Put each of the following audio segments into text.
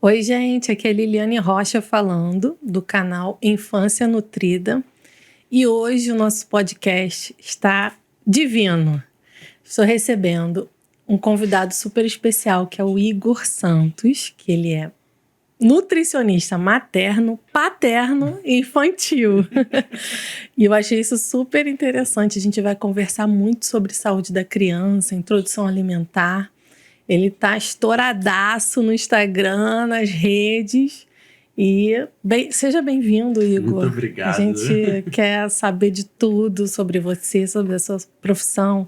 Oi, gente, aqui é Liliane Rocha falando do canal Infância Nutrida e hoje o nosso podcast está divino. Estou recebendo um convidado super especial que é o Igor Santos, que ele é nutricionista materno, paterno e infantil. E eu achei isso super interessante. A gente vai conversar muito sobre saúde da criança, introdução alimentar. Ele tá estouradaço no Instagram, nas redes. E seja bem-vindo, Muito Igor. A obrigado. gente quer saber de tudo sobre você, sobre a sua profissão.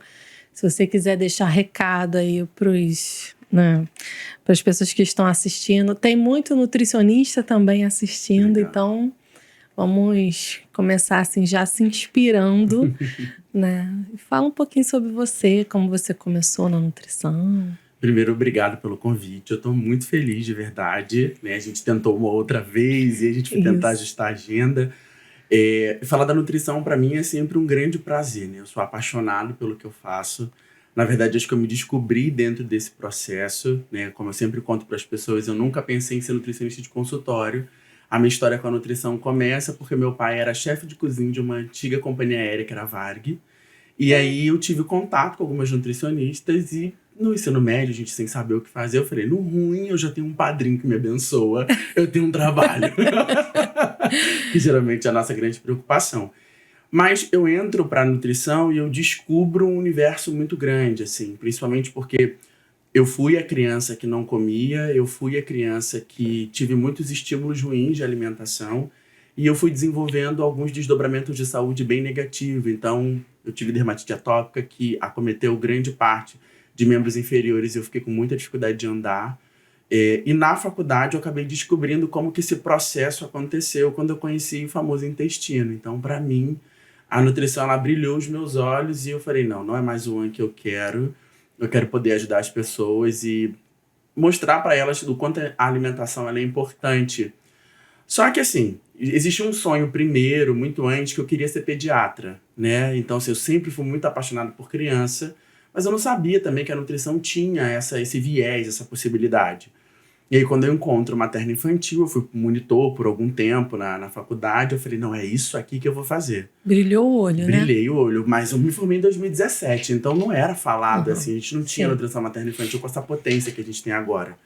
Se você quiser deixar recado aí para as pessoas que estão assistindo. Tem muito nutricionista também assistindo, Legal. então vamos começar assim já se inspirando, né? Fala um pouquinho sobre você, como você começou na nutrição. Primeiro, obrigado pelo convite. Eu estou muito feliz, de verdade. Né? A gente tentou uma outra vez e a gente foi tentar ajustar a agenda. Falar da nutrição, para mim, é sempre um grande prazer. Né? Eu sou apaixonado pelo que eu faço. Na verdade, acho que eu me descobri dentro desse processo. Né? Como eu sempre conto para as pessoas, eu nunca pensei em ser nutricionista de consultório. A minha história com a nutrição começa porque meu pai era chefe de cozinha de uma antiga companhia aérea, que era a Varg. E aí eu tive contato com algumas nutricionistas e no ensino médio, a gente sem saber o que fazer, eu falei, no ruim eu já tenho um padrinho que me abençoa, eu tenho um trabalho. Que geralmente é a nossa grande preocupação. Mas eu entro para a nutrição e eu descubro um universo muito grande, assim, principalmente porque eu fui a criança que não comia, eu fui a criança que tive muitos estímulos ruins de alimentação e eu fui desenvolvendo alguns desdobramentos de saúde bem negativos. Então, eu tive dermatite atópica que acometeu grande parte de membros inferiores e eu fiquei com muita dificuldade de andar. E na faculdade eu acabei descobrindo como que esse processo aconteceu quando eu conheci o famoso intestino. Então, para mim, a nutrição ela brilhou os meus olhos e eu falei, não é mais uma que eu quero. Eu quero poder ajudar as pessoas e mostrar para elas do quanto a alimentação ela é importante. Só que assim, existe um sonho primeiro, muito antes, que eu queria ser pediatra, né? Então, assim, eu sempre fui muito apaixonado por criança, mas eu não sabia também que a nutrição tinha esse viés, essa possibilidade. E aí, quando eu encontro materno infantil, eu fui monitor por algum tempo na faculdade, eu falei, não, é isso aqui que eu vou fazer. Brilhou o olho, né? Brilhei o olho, mas eu me formei em 2017, então não era falado assim, a gente não tinha nutrição materno infantil com essa potência que a gente tem agora.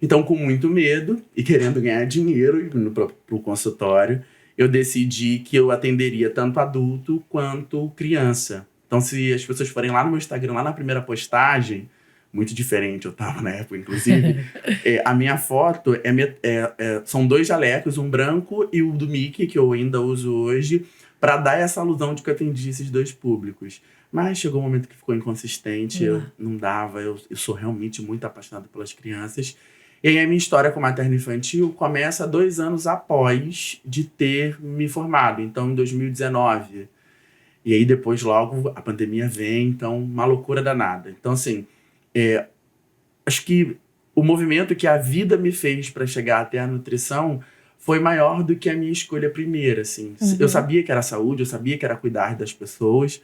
Então, com muito medo e querendo ganhar dinheiro indo pro consultório, eu decidi que eu atenderia tanto adulto quanto criança. Então, se as pessoas forem lá no meu Instagram, lá na primeira postagem, muito diferente eu tava na época, inclusive, a minha foto são dois jalecos, um branco e o do Mickey, que eu ainda uso hoje, para dar essa alusão de que eu atendi esses dois públicos. Mas chegou um momento que ficou inconsistente, eu não dava, eu sou realmente muito apaixonado pelas crianças. E aí a minha história com materno infantil começa 2 anos após de ter me formado, então em 2019. E aí depois logo a pandemia vem, então uma loucura danada. Então assim, acho que o movimento que a vida me fez para chegar até a nutrição foi maior do que a minha escolha primeira, assim. Eu sabia que era saúde, eu sabia que era cuidar das pessoas.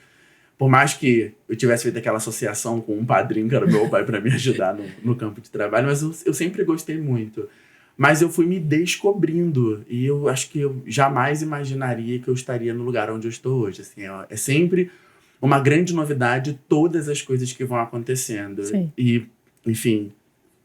Por mais que eu tivesse feito aquela associação com um padrinho, que era meu pai, para me ajudar no campo de trabalho, mas eu sempre gostei muito. Mas eu fui me descobrindo e eu acho que eu jamais imaginaria que eu estaria no lugar onde eu estou hoje. Assim, é sempre uma grande novidade todas as coisas que vão acontecendo. Sim. E, enfim,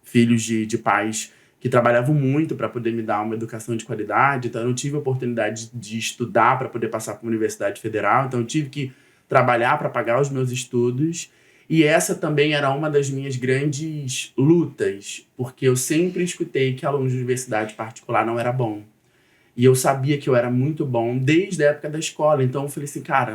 filhos de pais que trabalhavam muito para poder me dar uma educação de qualidade. Então, eu não tive a oportunidade de estudar para poder passar para uma universidade federal. Então, eu tive que trabalhar para pagar os meus estudos. E essa também era uma das minhas grandes lutas, porque eu sempre escutei que aluno de universidade particular não era bom. E eu sabia que eu era muito bom desde a época da escola. Então, eu falei assim, cara,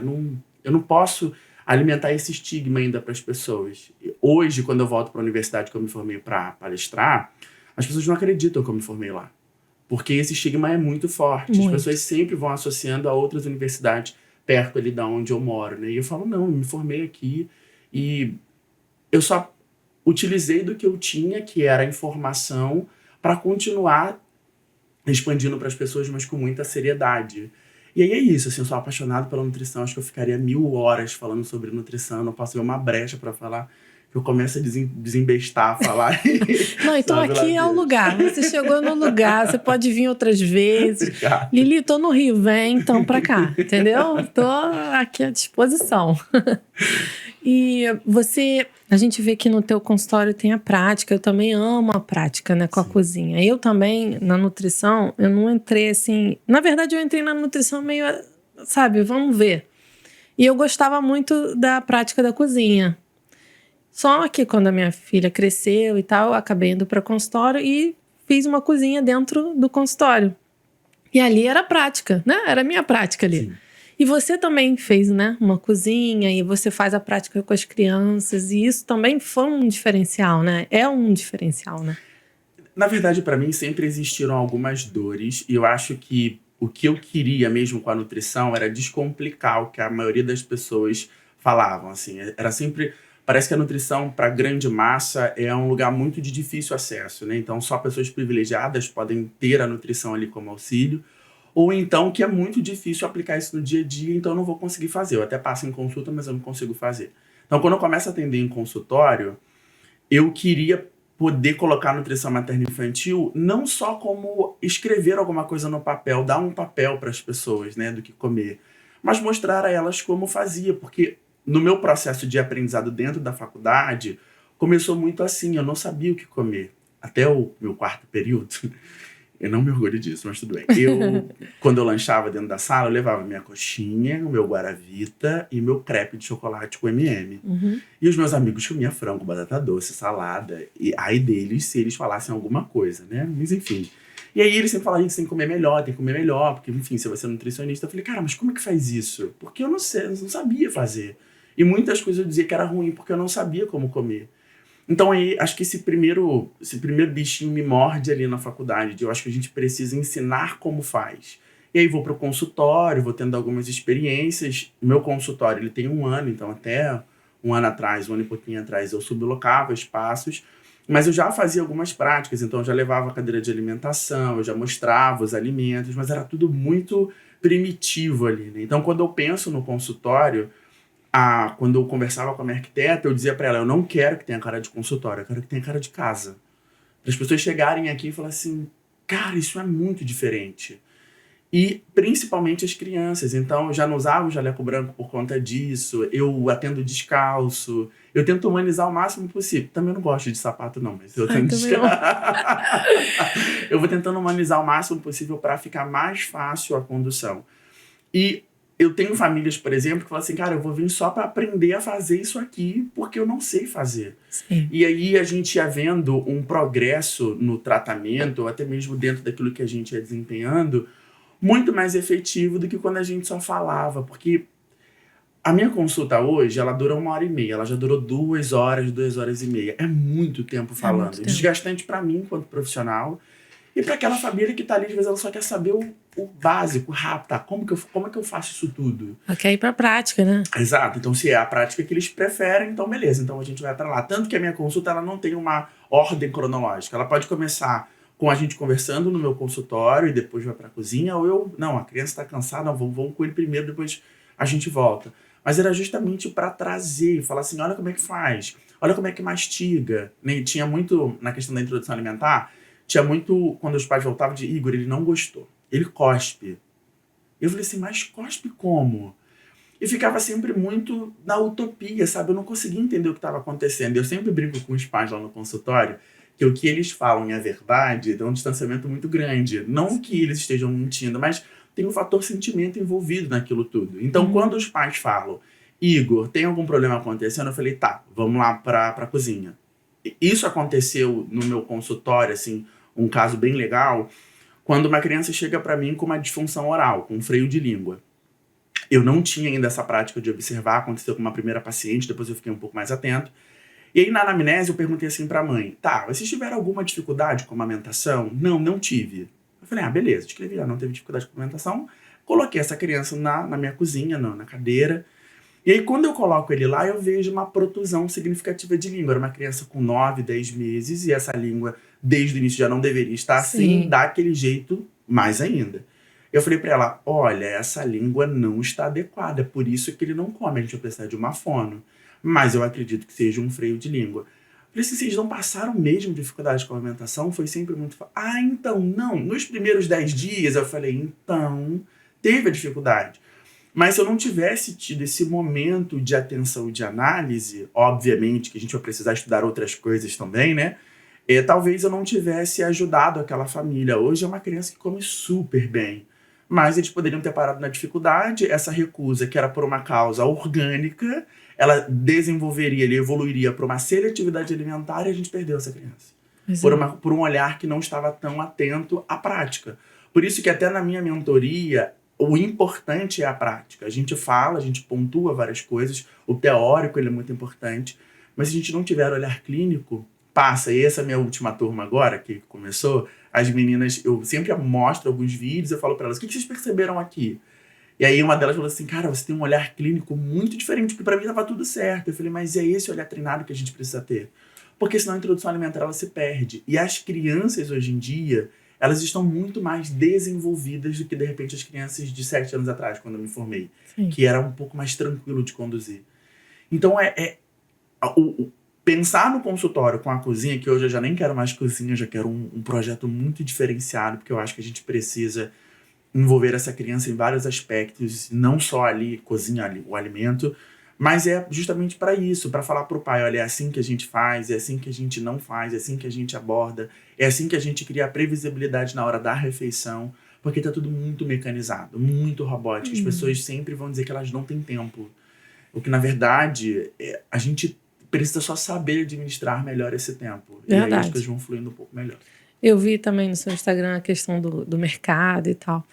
eu não posso alimentar esse estigma ainda para as pessoas. Hoje, quando eu volto para a universidade que eu me formei para palestrar, as pessoas não acreditam que eu me formei lá. Porque esse estigma é muito forte. Muito. As pessoas sempre vão associando a outras universidades perto ali da onde eu moro, né? E eu falo, não, eu me formei aqui e eu só utilizei do que eu tinha, que era a informação, para continuar expandindo para as pessoas, mas com muita seriedade. E aí é isso, assim, eu sou apaixonado pela nutrição, acho que eu ficaria 1000 horas falando sobre nutrição, não posso ver uma brecha para falar que eu começo a desembestar, a falar. Não, então aqui é o lugar. Você chegou no lugar, você pode vir outras vezes. Obrigado. Lili, tô no Rio, vem então pra cá, entendeu? Tô aqui à disposição. E a gente vê que no teu consultório tem a prática, eu também amo a prática, né, com a cozinha. Eu também, na nutrição, eu não entrei assim... Na verdade, eu entrei na nutrição meio, sabe, vamos ver. E eu gostava muito da prática da cozinha. Só que quando a minha filha cresceu e tal, eu acabei indo para consultório e fiz uma cozinha dentro do consultório. E ali era prática, né? Era a minha prática ali. Sim. E você também fez, né? Uma cozinha e você faz a prática com as crianças. E isso também foi um diferencial, né? É um diferencial, né? Na verdade, para mim, sempre existiram algumas dores. E eu acho que o que eu queria mesmo com a nutrição era descomplicar o que a maioria das pessoas falavam. Assim, era sempre... Parece que a nutrição, para grande massa, é um lugar muito de difícil acesso, né? Então, só pessoas privilegiadas podem ter a nutrição ali como auxílio. Ou então que é muito difícil aplicar isso no dia a dia, então eu não vou conseguir fazer. Eu até passo em consulta, mas eu não consigo fazer. Então, quando eu começo a atender em consultório, eu queria poder colocar a nutrição materno-infantil não só como escrever alguma coisa no papel, dar um papel para as pessoas, né, do que comer, mas mostrar a elas como fazia, porque no meu processo de aprendizado dentro da faculdade, começou muito assim, eu não sabia o que comer. Até o meu quarto período, eu não me orgulho disso, mas tudo bem. Quando eu lanchava dentro da sala, eu levava minha coxinha, o meu guaravita e meu crepe de chocolate com M&M. Uhum. E os meus amigos comiam frango, batata doce, salada. E aí deles, se eles falassem alguma coisa, né? Mas enfim. E aí eles sempre falavam, tem que comer melhor, porque, enfim, se você é nutricionista. Eu falei, cara, mas como é que faz isso? Porque eu não sei, eu não sabia fazer. E muitas coisas eu dizia que era ruim, porque eu não sabia como comer. Então, aí, acho que esse primeiro bichinho me morde ali na faculdade. Eu acho que a gente precisa ensinar como faz. E aí vou para o consultório, vou tendo algumas experiências. O meu consultório, ele tem 1 ano, então até 1 ano atrás, 1 ano e pouquinho atrás, eu sublocava espaços. Mas eu já fazia algumas práticas, então eu já levava a cadeira de alimentação, eu já mostrava os alimentos, mas era tudo muito primitivo ali, né? Então, quando eu penso no consultório, quando eu conversava com a minha arquiteta, eu dizia para ela, eu não quero que tenha cara de consultório, eu quero que tenha cara de casa. Para as pessoas chegarem aqui e falarem assim, cara, isso é muito diferente. E principalmente as crianças. Então, eu já não usava o jaleco branco por conta disso, eu atendo descalço, eu tento humanizar o máximo possível. Também não gosto de sapato não, mas eu tento descalço. Eu vou tentando humanizar o máximo possível para ficar mais fácil a condução. E eu tenho famílias, por exemplo, que falam assim, cara, eu vou vir só para aprender a fazer isso aqui, porque eu não sei fazer. Sim. E aí a gente ia vendo um progresso no tratamento, ou até mesmo dentro daquilo que a gente ia desempenhando, muito mais efetivo do que quando a gente só falava. Porque a minha consulta hoje, ela dura 1h30, ela já durou 2 horas, 2h30. É muito tempo falando. muito tempo. Desgastante para mim, enquanto profissional, e para aquela família que tá ali, às vezes ela só quer saber o básico, rápido, tá? Como é que eu faço isso tudo? Ela quer ir pra prática, né? Exato. Então, se é a prática que eles preferem, então beleza. Então, a gente vai para lá. Tanto que a minha consulta, ela não tem uma ordem cronológica. Ela pode começar com a gente conversando no meu consultório e depois vai pra cozinha, ou não, a criança tá cansada, vamos com ele primeiro, depois a gente volta. Mas era justamente para trazer, falar assim, olha como é que faz, olha como é que mastiga. Tinha muito, na questão da introdução alimentar, tinha muito, quando os pais voltavam de Igor, ele não gostou. Ele cospe. Eu falei assim, mas cospe como? E ficava sempre muito na utopia, sabe? Eu não conseguia entender o que estava acontecendo. Eu sempre brinco com os pais lá no consultório que o que eles falam é verdade, dá um distanciamento muito grande. Não que eles estejam mentindo, mas tem um fator sentimento envolvido naquilo tudo. Então, quando os pais falam, Igor, tem algum problema acontecendo? Eu falei, tá, vamos lá pra cozinha. Isso aconteceu no meu consultório, assim, um caso bem legal, quando uma criança chega para mim com uma disfunção oral, com um freio de língua. Eu não tinha ainda essa prática de observar, aconteceu com uma primeira paciente, depois eu fiquei um pouco mais atento. E aí na anamnese eu perguntei assim pra mãe, tá, vocês tiveram alguma dificuldade com a amamentação? Não tive. Eu falei, beleza, escrevi, não teve dificuldade com a amamentação. Coloquei essa criança na minha cozinha, na cadeira. E aí quando eu coloco ele lá, eu vejo uma protusão significativa de língua. Era uma criança com 9, 10 meses e essa língua desde o início já não deveria estar assim, daquele jeito mais ainda. Eu falei pra ela, olha, essa língua não está adequada, por isso que ele não come, a gente vai precisar de uma fono. mas eu acredito que seja um freio de língua. Falei assim, vocês não passaram mesmo dificuldade com a alimentação? Foi sempre muito... então, não. Nos primeiros 10 dias, eu falei, então, teve a dificuldade. Mas se eu não tivesse tido esse momento de atenção e de análise, obviamente que a gente vai precisar estudar outras coisas também, né? Talvez eu não tivesse ajudado aquela família. Hoje é uma criança que come super bem. Mas eles poderiam ter parado na dificuldade. Essa recusa, que era por uma causa orgânica, ela desenvolveria, ele evoluiria para uma seletividade alimentar e a gente perdeu essa criança. Por um olhar que não estava tão atento à prática. Por isso que até na minha mentoria, o importante é a prática. A gente fala, a gente pontua várias coisas, o teórico ele é muito importante, mas se a gente não tiver olhar clínico, passa. E essa é a minha última turma agora, que começou, as meninas, eu sempre mostro alguns vídeos, eu falo para elas, o que vocês perceberam aqui? E aí uma delas falou assim, cara, você tem um olhar clínico muito diferente, porque para mim estava tudo certo. Eu falei, mas é esse olhar treinado que a gente precisa ter. Porque senão a introdução alimentar ela se perde. E as crianças hoje em dia, elas estão muito mais desenvolvidas do que, de repente, as crianças de 7 anos atrás, quando eu me formei. Sim. Que era um pouco mais tranquilo de conduzir. Então, pensar no consultório com a cozinha, que hoje eu já nem quero mais cozinha, eu já quero um projeto muito diferenciado, porque eu acho que a gente precisa envolver essa criança em vários aspectos, não só ali cozinhar o alimento, mas é justamente para isso, para falar para o pai, olha, é assim que a gente faz, é assim que a gente não faz, é assim que a gente aborda, é assim que a gente cria a previsibilidade na hora da refeição, porque tá tudo muito mecanizado, muito robótico. As pessoas sempre vão dizer que elas não têm tempo. O que, na verdade, a gente precisa só saber administrar melhor esse tempo. Verdade. E aí as coisas vão fluindo um pouco melhor. Eu vi também no seu Instagram a questão do mercado e tal.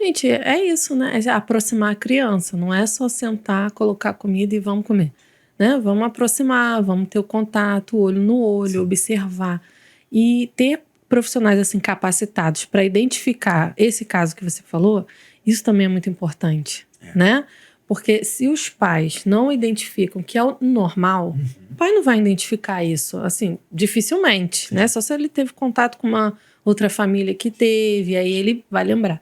Gente, é isso, né? É aproximar a criança. Não é só sentar, colocar comida e vamos comer. Né? Vamos aproximar, vamos ter o contato, olho no olho, sim, observar. E ter profissionais assim capacitados para identificar esse caso que você falou, isso também é muito importante, né? Porque se os pais não identificam que é o normal, o pai não vai identificar isso, assim, dificilmente, sim, né? Só se ele teve contato com uma outra família que teve, aí ele vai lembrar.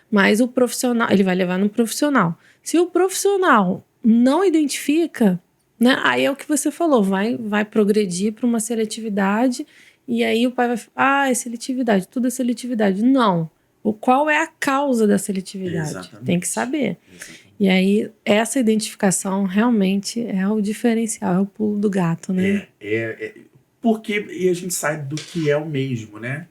Mas o profissional, ele vai levar no profissional. Se o profissional não identifica, né? Aí é o que você falou, vai progredir para uma seletividade e aí o pai vai falar, é seletividade, tudo é seletividade. Não. Qual é a causa da seletividade? Exatamente. Tem que saber. Exatamente. E aí, essa identificação realmente é o diferencial, é o pulo do gato, né? Porque e a gente sai do que é o mesmo, né?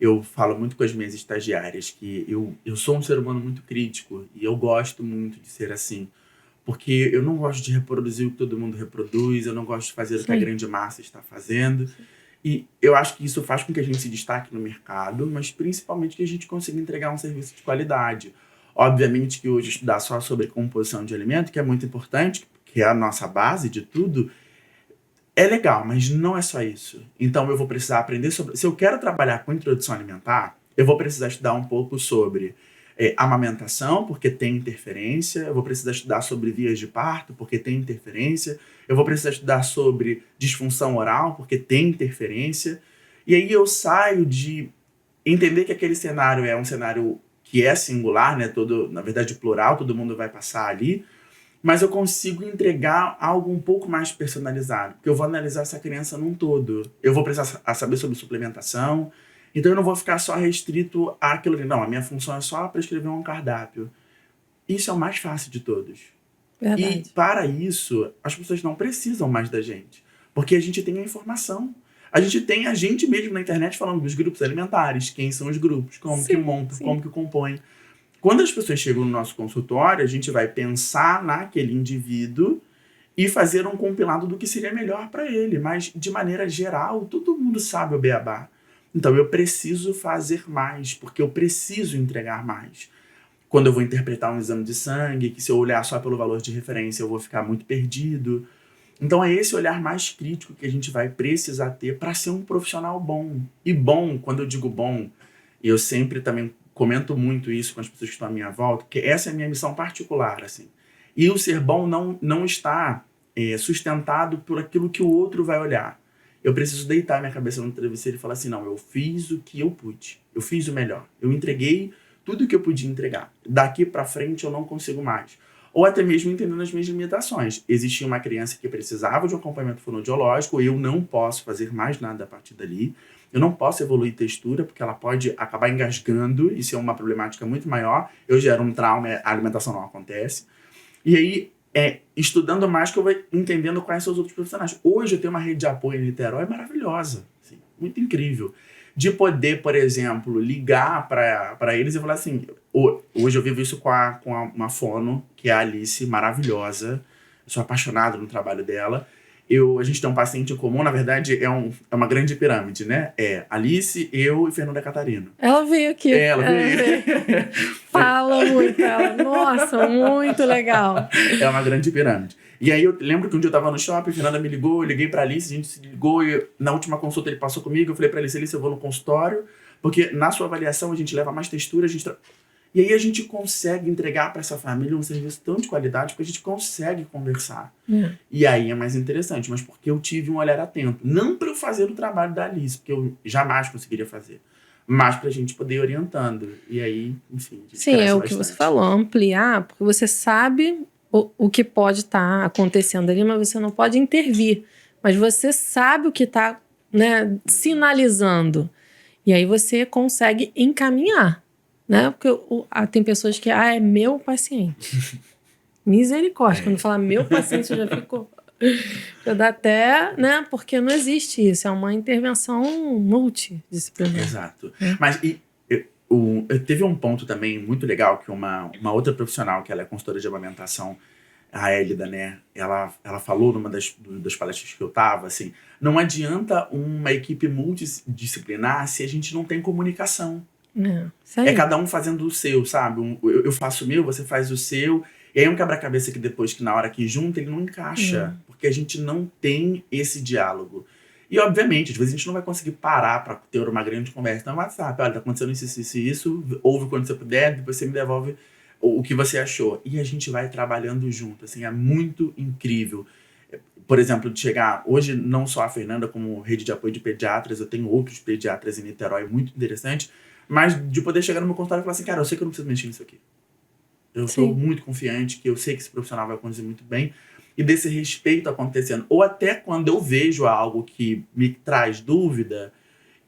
Eu falo muito com as minhas estagiárias que eu sou um ser humano muito crítico e eu gosto muito de ser assim. Porque eu não gosto de reproduzir o que todo mundo reproduz, eu não gosto de fazer, sim, o que a grande massa está fazendo. Sim. E eu acho que isso faz com que a gente se destaque no mercado, mas principalmente que a gente consiga entregar um serviço de qualidade. Obviamente que hoje estudar só sobre composição de alimento, que é muito importante, que é a nossa base de tudo, é legal, mas não é só isso. Então eu vou precisar aprender sobre... Se eu quero trabalhar com introdução alimentar, eu vou precisar estudar um pouco sobre amamentação, porque tem interferência. Eu vou precisar estudar sobre vias de parto, porque tem interferência. Eu vou precisar estudar sobre disfunção oral, porque tem interferência. E aí eu saio de entender que aquele cenário é um cenário que é singular, né? Na verdade, plural, todo mundo vai passar ali, mas eu consigo entregar algo um pouco mais personalizado, porque eu vou analisar essa criança num todo. Eu vou precisar saber sobre suplementação, então eu não vou ficar só restrito àquilo ali. Não, a minha função é só prescrever um cardápio. Isso é o mais fácil de todos. Verdade. E para isso, as pessoas não precisam mais da gente, porque a gente tem a informação. A gente tem a gente mesmo na internet falando dos grupos alimentares, quem são os grupos, como sim, que montam, sim, como que compõem. Quando as pessoas chegam no nosso consultório, a gente vai pensar naquele indivíduo e fazer um compilado do que seria melhor para ele. Mas, de maneira geral, todo mundo sabe o beabá. Então, eu preciso fazer mais, porque eu preciso entregar mais. Quando eu vou interpretar um exame de sangue, que se eu olhar só pelo valor de referência, eu vou ficar muito perdido. Então é esse olhar mais crítico que a gente vai precisar ter para ser um profissional bom. E bom, quando eu digo bom, e eu sempre também comento muito isso com as pessoas que estão à minha volta, porque essa é a minha missão particular, assim. E o ser bom não está sustentado por aquilo que o outro vai olhar. Eu preciso deitar minha cabeça no travesseiro e falar assim, não, eu fiz o que eu pude, eu fiz o melhor, eu entreguei tudo o que eu podia entregar. Daqui para frente eu não consigo mais. ou até mesmo entendendo as minhas limitações. Existia uma criança que precisava de um acompanhamento fonoaudiológico, eu não posso fazer mais nada a partir dali. Eu não posso evoluir textura, porque ela pode acabar engasgando, isso é uma problemática muito maior. Eu gero um trauma, a alimentação não acontece. E aí, estudando mais, que eu vou entendendo quais são os outros profissionais. Hoje eu tenho uma rede de apoio em Niterói maravilhosa, assim, muito incrível. De poder, por exemplo, ligar para eles e falar assim... Hoje eu vivo isso com uma fono, que é a Alice, maravilhosa. Eu sou apaixonado no trabalho dela. A gente tem um paciente em comum, na verdade, é uma grande pirâmide, né? É Alice, eu e Fernanda Catarino. Ela veio aqui. Ela veio. Fala muito, ela. Nossa, muito legal. É uma grande pirâmide. E aí eu lembro que um dia eu tava no shopping, a Fernanda me ligou, eu liguei pra Alice, a gente se ligou e na última consulta ele passou comigo, eu falei pra Alice, eu vou no consultório, porque na sua avaliação a gente leva mais textura, E aí a gente consegue entregar para essa família um serviço tão de qualidade, porque a gente consegue conversar. E aí é mais interessante, mas porque eu tive um olhar atento. Não para eu fazer o trabalho da Alice, porque eu jamais conseguiria fazer, mas para a gente poder ir orientando. E aí, enfim... Sim, é o que você falou, ampliar, porque você sabe o que pode estar acontecendo ali, mas você não pode intervir. Mas você sabe o que está, né, sinalizando. E aí você consegue encaminhar. Né? Porque tem pessoas que, é meu paciente. Misericórdia, quando fala meu paciente, eu já fico... Já dá até, né? Porque não existe isso, é uma intervenção multidisciplinar. Exato. Mas teve um ponto também muito legal que uma outra profissional, que ela é consultora de amamentação, a Hélida, né? Ela falou numa das palestras que eu tava, assim, não adianta uma equipe multidisciplinar se a gente não tem comunicação. É cada um fazendo o seu, sabe? Eu faço o meu, você faz o seu. E aí é um quebra-cabeça que depois, que na hora que junta, ele não encaixa. Porque a gente não tem esse diálogo. E, obviamente, às vezes a gente não vai conseguir parar para ter uma grande conversa no WhatsApp. Olha, tá acontecendo isso, ouve quando você puder, depois você me devolve o que você achou. E a gente vai trabalhando junto, assim, é muito incrível. Por exemplo, de chegar... Hoje, não só a Fernanda, como rede de apoio de pediatras, eu tenho outros pediatras em Niterói muito interessante, mas de poder chegar no meu consultório e falar assim, cara, eu sei que eu não preciso mexer nisso aqui. Eu sou muito confiante que eu sei que esse profissional vai conduzir muito bem. E desse respeito acontecendo. Ou até quando eu vejo algo que me traz dúvida,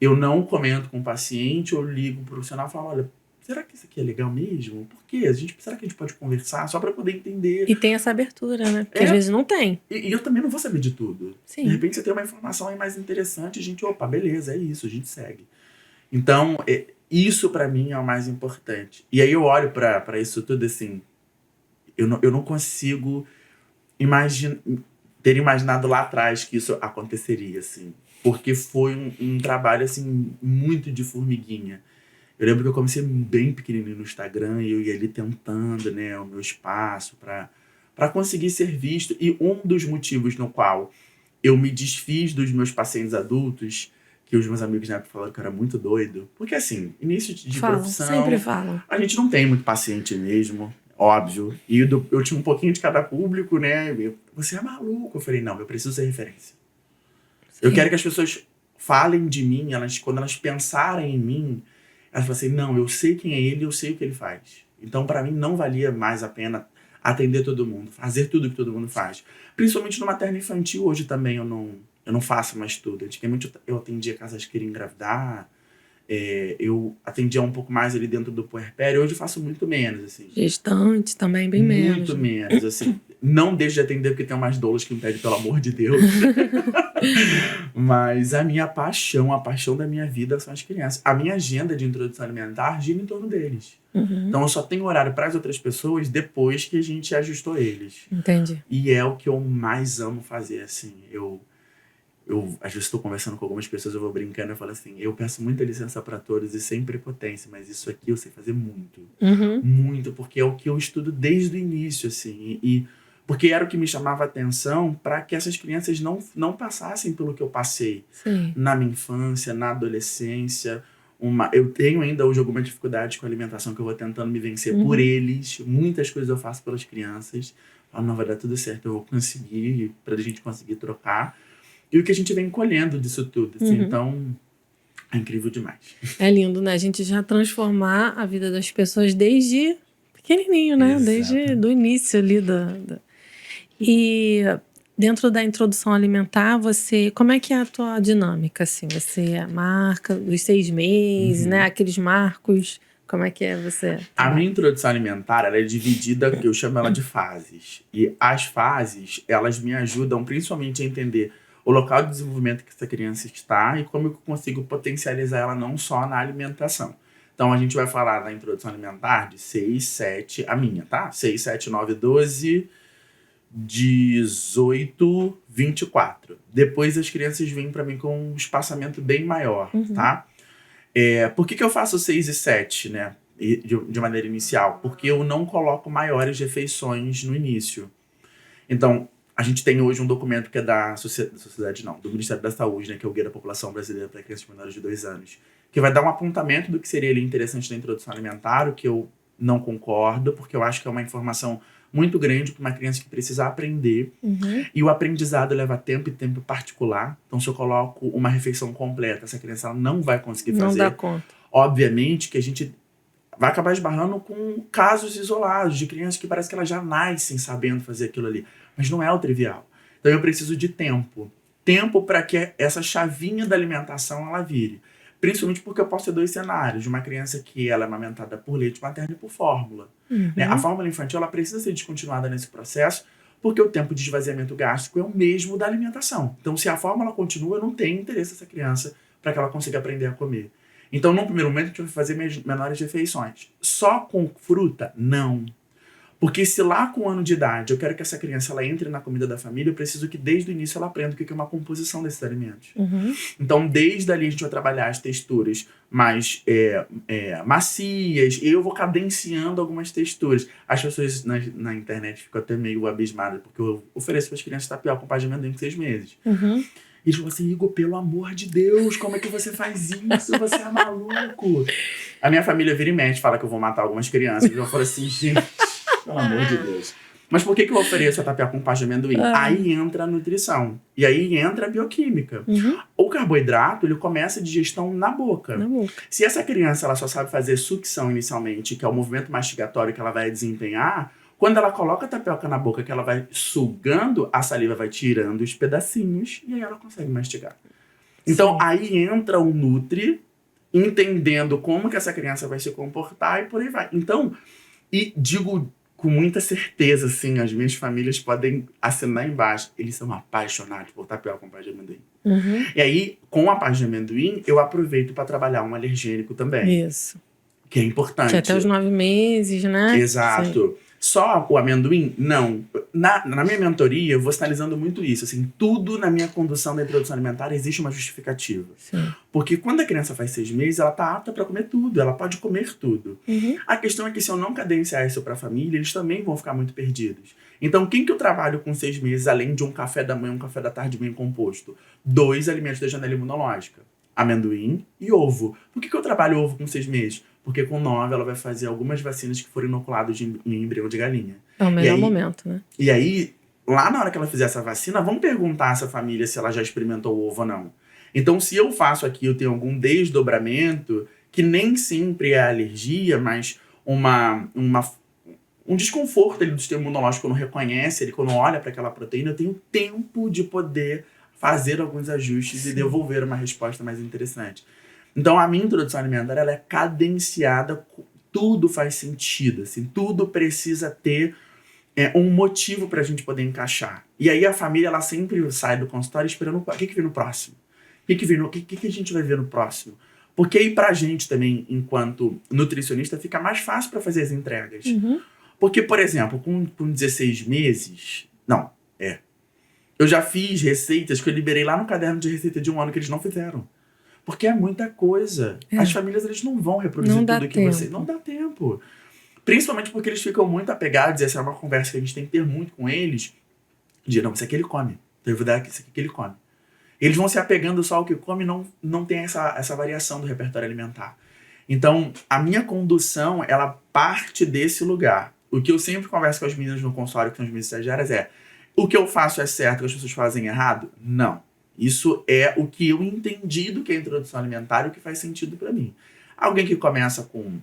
eu não comento com o paciente, eu ligo pro profissional e falo, olha, será que isso aqui é legal mesmo? Por quê? Será que a gente pode conversar só para poder entender? E tem essa abertura, né? Porque às vezes não tem. E eu também não vou saber de tudo. Sim. De repente você tem uma informação aí mais interessante, a gente, opa, beleza, é isso, a gente segue. Então, isso para mim é o mais importante. E aí eu olho para isso tudo assim, eu não consigo ter imaginado lá atrás que isso aconteceria, assim. Porque foi um trabalho, assim, muito de formiguinha. Eu lembro que eu comecei bem pequenininho no Instagram e eu ia ali tentando, né, o meu espaço para conseguir ser visto. E um dos motivos no qual eu me desfiz dos meus pacientes adultos, que os meus amigos na época falaram que eu era muito doido. Porque, assim, início de profissão... Sempre falam. A gente não tem muito paciente mesmo, óbvio. E eu tinha um pouquinho de cada público, né? Você é maluco. Eu falei, não, eu preciso ser referência. Sim. Eu quero que as pessoas falem de mim, quando elas pensarem em mim, elas falam assim, não, eu sei quem é ele, eu sei o que ele faz. Então, para mim, não valia mais a pena atender todo mundo, fazer tudo que todo mundo faz. Principalmente no materno infantil, hoje também eu não faço mais tudo. Antigamente eu atendia casas que queriam engravidar, eu atendia um pouco mais ali dentro do puerpério, hoje eu faço muito menos, assim. Gestante também, bem menos. Muito menos, assim. Não deixo de atender porque tem umas doulas que me pedem, pelo amor de Deus. Mas a minha paixão, a paixão da minha vida são as crianças. A minha agenda de introdução alimentar gira em torno deles. Então eu só tenho horário para as outras pessoas depois que a gente ajustou eles. Entendi. E é o que eu mais amo fazer, assim. Eu às vezes estou conversando com algumas pessoas, eu vou brincando e falo assim, eu peço muita licença para todos e sem prepotência, mas isso aqui eu sei fazer muito. Muito, porque é o que eu estudo desde o início, assim. E porque era o que me chamava a atenção para que essas crianças não passassem pelo que eu passei. Sim. Na minha infância, na adolescência. Eu tenho ainda hoje alguma dificuldade com a alimentação que eu vou tentando me vencer por eles. Muitas coisas eu faço pelas crianças. Falo, não, vai dar tudo certo, eu vou conseguir, para a gente conseguir trocar. E o que a gente vem colhendo disso tudo, assim, então é incrível demais. É lindo, né? A gente já transformar a vida das pessoas desde pequenininho, né? Exato. Desde o início ali E dentro da introdução alimentar, como é que é a tua dinâmica, assim? Você marca os 6 meses, né? Aqueles marcos, como é que é você A minha trabalha? introdução alimentar, ela é dividida, eu chamo ela de fases. E as fases, elas me ajudam principalmente a entender o local de desenvolvimento que essa criança está e como eu consigo potencializar ela não só na alimentação. Então, a gente vai falar na introdução alimentar de 6, 7, a minha, tá? 6, 7, 9, 12, 18, 24. Depois as crianças vêm para mim com um espaçamento bem maior, tá? Por que eu faço 6 e 7, né? De maneira inicial? Porque eu não coloco maiores refeições no início. Então, a gente tem hoje um documento que é do Ministério da Saúde, né? Que é o Guia da População Brasileira para Crianças menores de 2 anos. Que vai dar um apontamento do que seria ali interessante na introdução alimentar, o que eu não concordo, porque eu acho que é uma informação muito grande para uma criança que precisa aprender. E o aprendizado leva tempo e tempo particular. Então, se eu coloco uma refeição completa, essa criança ela não vai conseguir fazer. Não dá conta. Obviamente que a gente vai acabar esbarrando com casos isolados de crianças que parece que elas já nascem sabendo fazer aquilo ali. Mas não é o trivial. Então, eu preciso de tempo. Tempo para que essa chavinha da alimentação ela vire. Principalmente porque eu posso ter 2 cenários. De uma criança que ela é amamentada por leite materno e por fórmula. Né? A fórmula infantil ela precisa ser descontinuada nesse processo porque o tempo de esvaziamento gástrico é o mesmo da alimentação. Então, se a fórmula continua, eu não tenho interesse nessa criança para que ela consiga aprender a comer. Então, num primeiro momento, a gente vai fazer menores refeições. Só com fruta? Não. Porque se lá com 1 ano de idade eu quero que essa criança ela entre na comida da família, eu preciso que desde o início ela aprenda o que é uma composição desses alimentos. Então, desde ali a gente vai trabalhar as texturas mais macias, eu vou cadenciando algumas texturas. As pessoas na internet ficam até meio abismadas, porque eu ofereço para as crianças tapioca com paz de amendoim com 6 meses. E eles falam assim, Igor, pelo amor de Deus, como é que você faz isso? Você é maluco. A minha família vira e mexe, fala que eu vou matar algumas crianças. Eu falo assim, gente, pelo amor de Deus. Mas por que eu ofereço a tapioca com paz de amendoim? Aí entra a nutrição. E aí entra a bioquímica. O carboidrato, ele começa a digestão na boca. Se essa criança ela só sabe fazer sucção inicialmente, que é o movimento mastigatório que ela vai desempenhar, quando ela coloca a tapioca na boca, que ela vai sugando, a saliva vai tirando os pedacinhos e aí ela consegue mastigar. Então, aí entra o nutri, entendendo como que essa criança vai se comportar e por aí vai. Então, e digo com muita certeza, assim, as minhas famílias podem assinar embaixo. Eles são apaixonados por tapioca com paz de amendoim. E aí, com a paz de amendoim, eu aproveito para trabalhar um alergênico também. Isso. Que é importante. Que até os 9 meses, né? Exato. Só o amendoim? Não. Na minha mentoria, eu vou sinalizando muito isso. Assim, tudo na minha condução da introdução alimentar existe uma justificativa. Porque quando a criança faz 6 meses, ela tá apta para comer tudo. Ela pode comer tudo. A questão é que se eu não cadenciar isso para a família, eles também vão ficar muito perdidos. Então, quem que eu trabalho com 6 meses, além de um café da manhã, um café da tarde bem composto? 2 alimentos da janela imunológica. Amendoim e ovo. Por que eu trabalho ovo com 6 meses? Porque com 9 ela vai fazer algumas vacinas que foram inoculadas em embrião de galinha. É o melhor momento, né? E aí, lá na hora que ela fizer essa vacina, vamos perguntar a essa família se ela já experimentou o ovo ou não. Então, se eu faço aqui, eu tenho algum desdobramento, que nem sempre é alergia, mas um desconforto ali do sistema imunológico quando reconhece, ele quando olha para aquela proteína, eu tenho tempo de poder fazer alguns ajustes e devolver uma resposta mais interessante. Então, a minha introdução alimentar, ela é cadenciada, tudo faz sentido, assim, tudo precisa ter um motivo pra gente poder encaixar. E aí a família, ela sempre sai do consultório esperando o que vem no próximo? O que a gente vai ver no próximo? Porque aí pra gente também, enquanto nutricionista, fica mais fácil pra fazer as entregas. Porque, por exemplo, com 16 meses, eu já fiz receitas que eu liberei lá no caderno de receita de 1 ano que eles não fizeram. Porque é muita coisa. As famílias, eles não vão reproduzir tudo que você... Não dá tempo. Principalmente porque eles ficam muito apegados, e essa é uma conversa que a gente tem que ter muito com eles, de, não, isso aqui ele come. Então eu vou dar isso aqui que ele come. Eles vão se apegando só ao que come e não tem essa variação do repertório alimentar. Então, a minha condução, ela parte desse lugar. O que eu sempre converso com as meninas no consultório, que são as minhas estagiárias, é: o que eu faço é certo, que as pessoas fazem errado? Não. Isso é o que eu entendi do que é introdução alimentar e o que faz sentido para mim. Alguém que começa com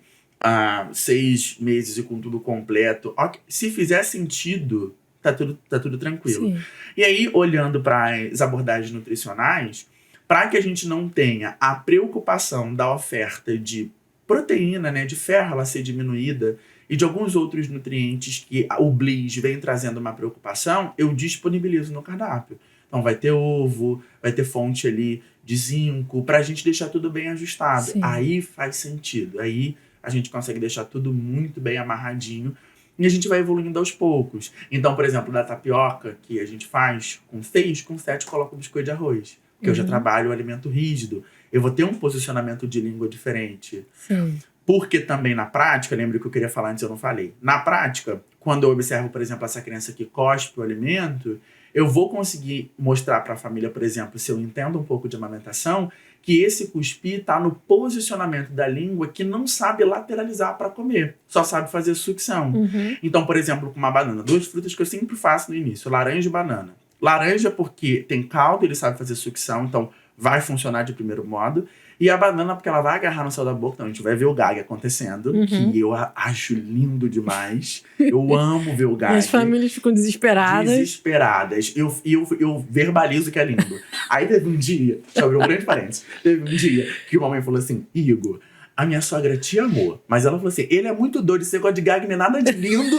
6 meses e com tudo completo. Se fizer sentido, tá tudo tranquilo. Sim. E aí, olhando para as abordagens nutricionais, para que a gente não tenha a preocupação da oferta de proteína, né, de ferro, ela ser diminuída, e de alguns outros nutrientes que o Bliss vem trazendo uma preocupação, eu disponibilizo no cardápio. Então vai ter ovo, vai ter fonte ali de zinco, pra gente deixar tudo bem ajustado. Sim. Aí faz sentido, aí a gente consegue deixar tudo muito bem amarradinho e a gente vai evoluindo aos poucos. Então, por exemplo, da tapioca que a gente faz, com 6, com 7 coloco biscoito de arroz. Porque eu já trabalho o alimento rígido. Eu vou ter um posicionamento de língua diferente. Sim. Porque também na prática, lembra que eu queria falar antes, eu não falei. Na prática, quando eu observo, por exemplo, essa criança que cospe o alimento, eu vou conseguir mostrar para a família, por exemplo, se eu entendo um pouco de amamentação, que esse cuspir está no posicionamento da língua que não sabe lateralizar para comer, só sabe fazer sucção. Então, por exemplo, com uma banana, 2 frutas que eu sempre faço no início, laranja e banana. Laranja porque tem caldo, ele sabe fazer sucção, então vai funcionar de primeiro modo. E a banana porque ela vai agarrar no céu da boca, então a gente vai ver o gag acontecendo, que eu acho lindo demais. Eu amo ver o gag. E as famílias ficam desesperadas. Desesperadas. Eu verbalizo que é lindo. Aí teve um dia, deixa eu abrir um grande parênteses, teve um dia que a mamãe falou assim, Igor, a minha sogra te amou, mas ela falou assim, ele é muito doido, esse negócio de gag não é nada de lindo.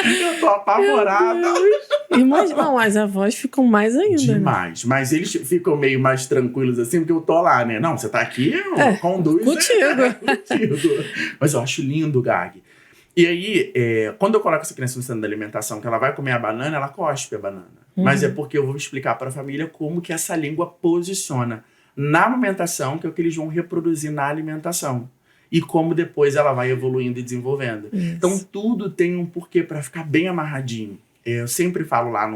Eu tô apavorada. Não, as avós ficam mais ainda. Demais. Né? Mas eles ficam meio mais tranquilos assim, porque eu tô lá, né? Não, você tá aqui, eu conduzo. Contigo. Mas eu acho lindo o gag. E aí, quando eu coloco essa criança no centro da alimentação, que ela vai comer a banana, ela cospe a banana. Mas é porque eu vou explicar para a família como que essa língua posiciona na amamentação, que é o que eles vão reproduzir na alimentação. E como depois ela vai evoluindo e desenvolvendo. Isso. Então, tudo tem um porquê para ficar bem amarradinho. Eu sempre falo lá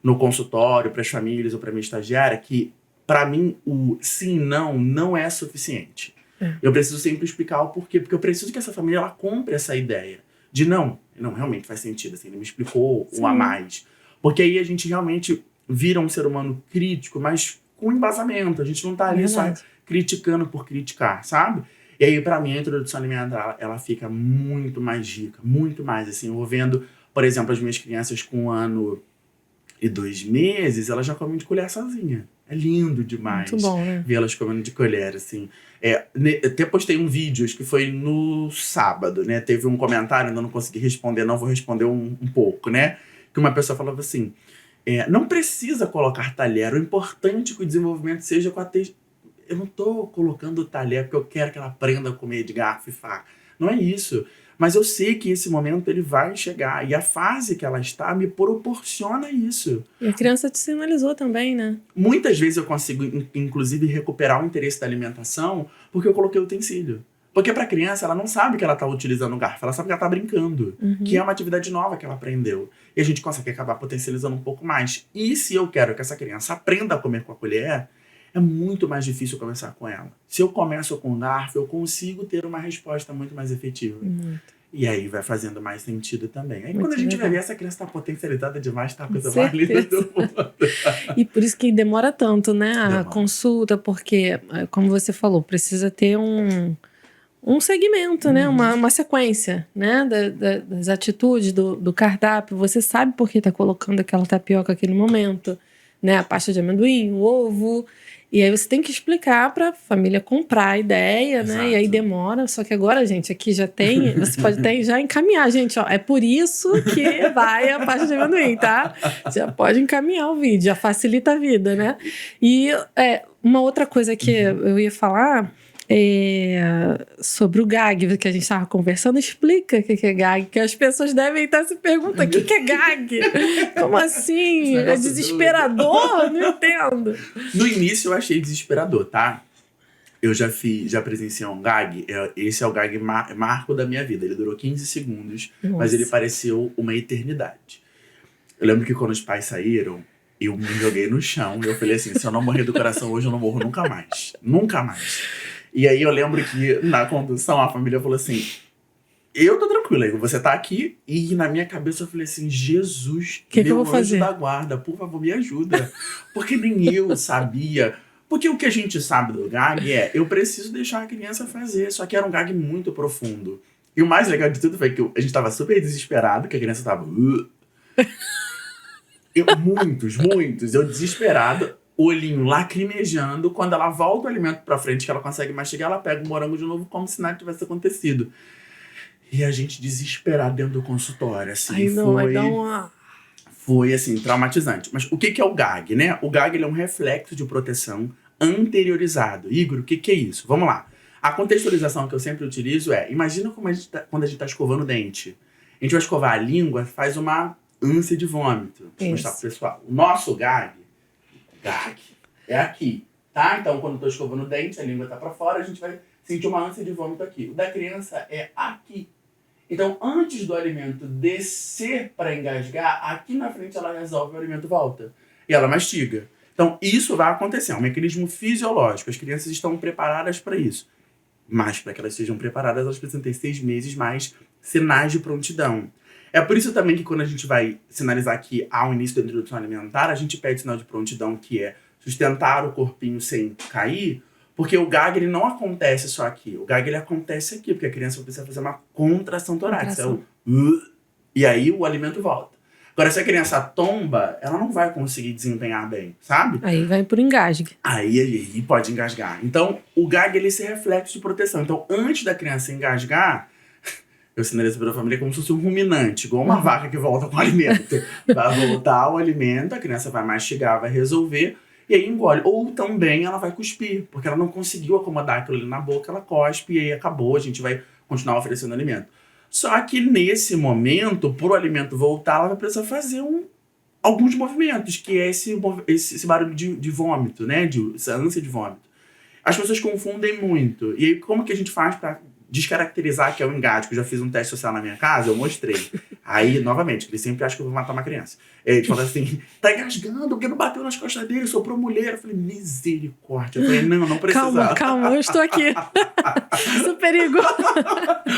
no consultório, para as famílias ou para minha estagiária, que, para mim, o sim não é suficiente. Eu preciso sempre explicar o porquê. Porque eu preciso que essa família ela compre essa ideia de não, realmente faz sentido. Assim, ele me explicou um a mais. Porque aí a gente realmente vira um ser humano crítico, mas com embasamento. A gente não tá ali só criticando por criticar, sabe? E aí, pra mim, a introdução alimentar, ela fica muito mais rica, muito mais, assim. Eu vou vendo, por exemplo, as minhas crianças com 1 ano e 2 meses, elas já comem de colher sozinha. É lindo demais. Muito bom, né? Ver elas comendo de colher, assim. Até postei um vídeo, acho que foi no sábado, né? Teve um comentário, ainda não consegui responder, não vou responder um pouco, né? Que uma pessoa falava assim, não precisa colocar talher, o importante é que o desenvolvimento seja com a textura. Eu não tô colocando o talher porque eu quero que ela aprenda a comer de garfo e faca. Não é isso. Mas eu sei que esse momento ele vai chegar. E a fase que ela está me proporciona isso. E a criança te sinalizou também, né? Muitas vezes eu consigo, inclusive, recuperar o interesse da alimentação porque eu coloquei o utensílio. Porque pra criança, ela não sabe que ela tá utilizando o garfo. Ela sabe que ela tá brincando. Que é uma atividade nova que ela aprendeu. E a gente consegue acabar potencializando um pouco mais. E se eu quero que essa criança aprenda a comer com a colher, é muito mais difícil começar com ela. Se eu começo com o garfo, eu consigo ter uma resposta muito mais efetiva. E aí vai fazendo mais sentido também. Aí muito quando a gente vai ver, essa criança tá potencializada demais, tá a coisa mais linda do mundo. E por isso que demora tanto, né? A consulta, porque, como você falou, precisa ter um segmento, né? Uma sequência, né? Das atitudes, do cardápio. Você sabe por que tá colocando aquela tapioca naquele momento, né? A pasta de amendoim, o ovo. E aí você tem que explicar para a família comprar a ideia, Exato. né? E aí demora. Só que agora, gente, aqui já tem... Você pode até já encaminhar, gente. Ó, é por isso que vai a pasta de amendoim, tá? Já pode encaminhar o vídeo. Já facilita a vida, né? E uma outra coisa que eu ia falar... sobre o gag que a gente estava conversando, explica o que é gag, que as pessoas devem estar se perguntando, o que é gag? Como assim? É desesperador? Não entendo. No início eu achei desesperador, tá? Eu já presenciei um gag, esse é o gag marco da minha vida, ele durou 15 segundos, Nossa. Mas ele pareceu uma eternidade. Eu lembro que quando os pais saíram, eu me joguei no chão e eu falei assim, se eu não morrer do coração hoje, eu não morro nunca mais. Nunca mais. E aí eu lembro que na condução a família falou assim, eu tô tranquila, você tá aqui. E na minha cabeça eu falei assim, Jesus, que eu vou fazer? Da guarda, por favor, me ajuda. Porque nem eu sabia. Porque o que a gente sabe do gag eu preciso deixar a criança fazer. Só que era um gag muito profundo. E o mais legal de tudo foi que a gente tava super desesperado, que a criança tava... muitos. Eu desesperado, olhinho lacrimejando. Quando ela volta o alimento pra frente, que ela consegue mastigar, ela pega o morango de novo como se nada tivesse acontecido. E a gente desesperado dentro do consultório, assim. Ai, não, vai dar uma... Foi, assim, traumatizante. Mas o que é o gag, né? O gag ele é um reflexo de proteção anteriorizado. Igor, o que é isso? Vamos lá. A contextualização que eu sempre utilizo imagina como quando a gente tá escovando o dente. A gente vai escovar a língua, faz uma ânsia de vômito. Vou mostrar pro pessoal. O nosso gag é aqui, tá? Então, quando eu tô escovando o dente, a língua tá pra fora, a gente vai sentir uma ânsia de vômito aqui. O da criança é aqui. Então, antes do alimento descer para engasgar, aqui na frente ela resolve, o alimento volta. E ela mastiga. Então, isso vai acontecer. É um mecanismo fisiológico. As crianças estão preparadas para isso. Mas, para que elas sejam preparadas, elas precisam ter 6 meses mais sinais de prontidão. É por isso também que quando a gente vai sinalizar que há o início da introdução alimentar, a gente pede sinal de prontidão, que é sustentar o corpinho sem cair, porque o gag ele não acontece só aqui. O gag ele acontece aqui, porque a criança precisa fazer uma contração torácica. E aí o alimento volta. Agora, se a criança tomba, ela não vai conseguir desempenhar bem, sabe? Aí vai por engasgue. Aí pode engasgar. Então, o gag ele se reflexo de proteção. Então, antes da criança engasgar, eu sinalizo para a família como se fosse um ruminante, igual uma vaca que volta com o alimento. Vai voltar o alimento, a criança vai mastigar, vai resolver, e aí engole. Ou também ela vai cuspir, porque ela não conseguiu acomodar aquilo ali na boca, ela cospe e aí acabou, a gente vai continuar oferecendo alimento. Só que nesse momento, para o alimento voltar, ela vai precisar fazer alguns movimentos, que é esse barulho de vômito, né? Essa ânsia de vômito. As pessoas confundem muito. E aí, como que a gente faz para descaracterizar que é o engasgo? Eu já fiz um teste social na minha casa, eu mostrei. Aí, novamente, ele sempre acha que eu vou matar uma criança. Ele fala assim, tá engasgando, porque não bateu nas costas dele, soprou mulher. Eu falei, misericórdia. Eu falei, não precisava. Calma, eu estou aqui. Isso perigoso.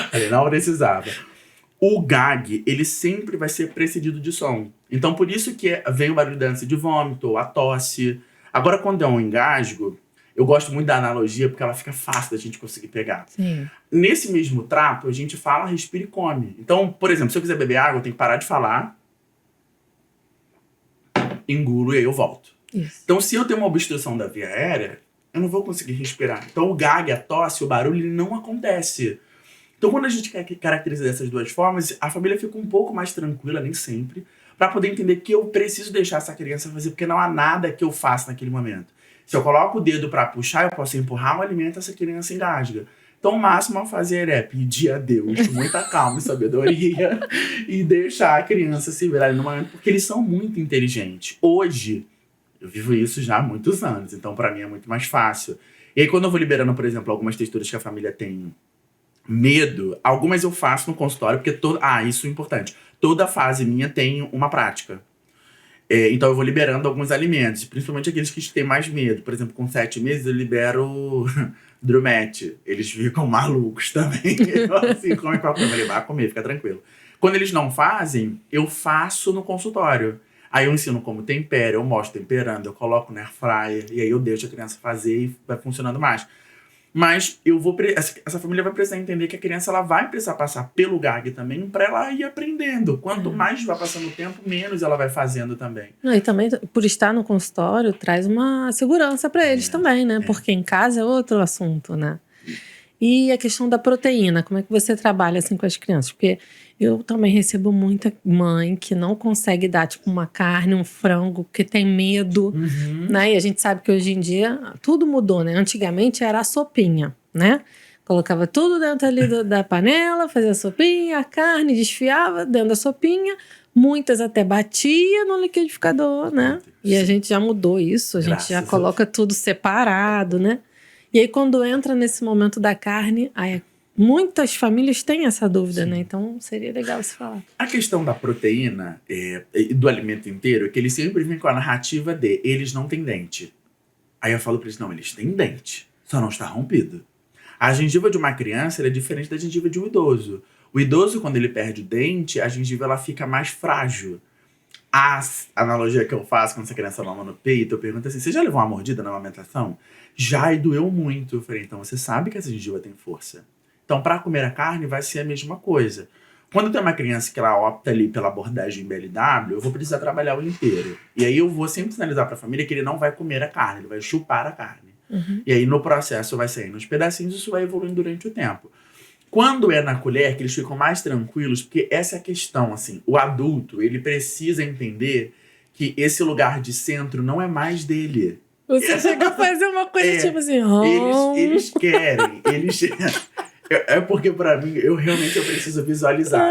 Falei, não precisava. O gag, ele sempre vai ser precedido de som. Então, por isso que vem o barulho da ânsia de vômito, ou a tosse. Agora, quando é um engasgo, eu gosto muito da analogia, porque ela fica fácil da gente conseguir pegar. Sim. Nesse mesmo trato, a gente fala, respira e come. Então, por exemplo, se eu quiser beber água, eu tenho que parar de falar, engulo e aí eu volto. Isso. Então, se eu tenho uma obstrução da via aérea, eu não vou conseguir respirar. Então, o gag, a tosse, o barulho, ele não acontece. Então, quando a gente caracteriza dessas duas formas, a família fica um pouco mais tranquila, nem sempre, para poder entender que eu preciso deixar essa criança fazer, porque não há nada que eu faça naquele momento. Se eu coloco o dedo para puxar, eu posso empurrar o alimento, essa criança engasga. Então, o máximo a fazer é pedir a Deus com muita calma e sabedoria e deixar a criança se virar no momento, porque eles são muito inteligentes. Hoje, eu vivo isso já há muitos anos, então para mim é muito mais fácil. E aí, quando eu vou liberando, por exemplo, algumas texturas que a família tem medo, algumas eu faço no consultório, porque isso é importante. Toda fase minha tem uma prática. Então eu vou liberando alguns alimentos, principalmente aqueles que têm mais medo. Por exemplo, com 7 meses eu libero drumete. Eles ficam malucos também. Assim, come com a família, ele vai comer, fica tranquilo. Quando eles não fazem, eu faço no consultório. Aí eu ensino como tempera, eu mostro temperando, eu coloco no air fryer, e aí eu deixo a criança fazer e vai funcionando mais. Mas essa família vai precisar entender que a criança ela vai precisar passar pelo gag também para ela ir aprendendo. Quanto mais vai passando o tempo, menos ela vai fazendo também. E também, por estar no consultório, traz uma segurança para eles também, né? Porque em casa é outro assunto, né? E a questão da proteína, como é que você trabalha assim com as crianças? Porque eu também recebo muita mãe que não consegue dar tipo uma carne, um frango, que tem medo, né? E a gente sabe que hoje em dia tudo mudou, né? Antigamente era a sopinha, né? Colocava tudo dentro ali da panela, fazia a sopinha, a carne, desfiava dentro da sopinha. Muitas até batia no liquidificador, né? E a gente já mudou isso, a gente já coloca tudo separado, né? E aí, quando entra nesse momento da carne, muitas famílias têm essa dúvida, né? Então, seria legal se falar. A questão da proteína e do alimento inteiro é que eles sempre vêm com a narrativa de eles não têm dente. Aí eu falo para eles, não, eles têm dente, só não está rompido. A gengiva de uma criança é diferente da gengiva de um idoso. O idoso, quando ele perde o dente, a gengiva ela fica mais frágil. A analogia que eu faço quando essa criança mama no peito, eu pergunto assim, você já levou uma mordida na amamentação? Já, e doeu muito. Eu falei, então você sabe que essa gengiva tem força. Então, para comer a carne, vai ser a mesma coisa. Quando tem uma criança que ela opta ali pela abordagem BLW, eu vou precisar trabalhar o inteiro. E aí eu vou sempre sinalizar para a família que ele não vai comer a carne, ele vai chupar a carne. E aí no processo vai saindo uns pedacinhos, isso vai evoluindo durante o tempo. Quando é na colher, que eles ficam mais tranquilos, porque essa é a questão, assim, o adulto, ele precisa entender que esse lugar de centro não é mais dele. Você chega a fazer uma coisa tipo assim... Eles querem, É porque pra mim, eu preciso visualizar.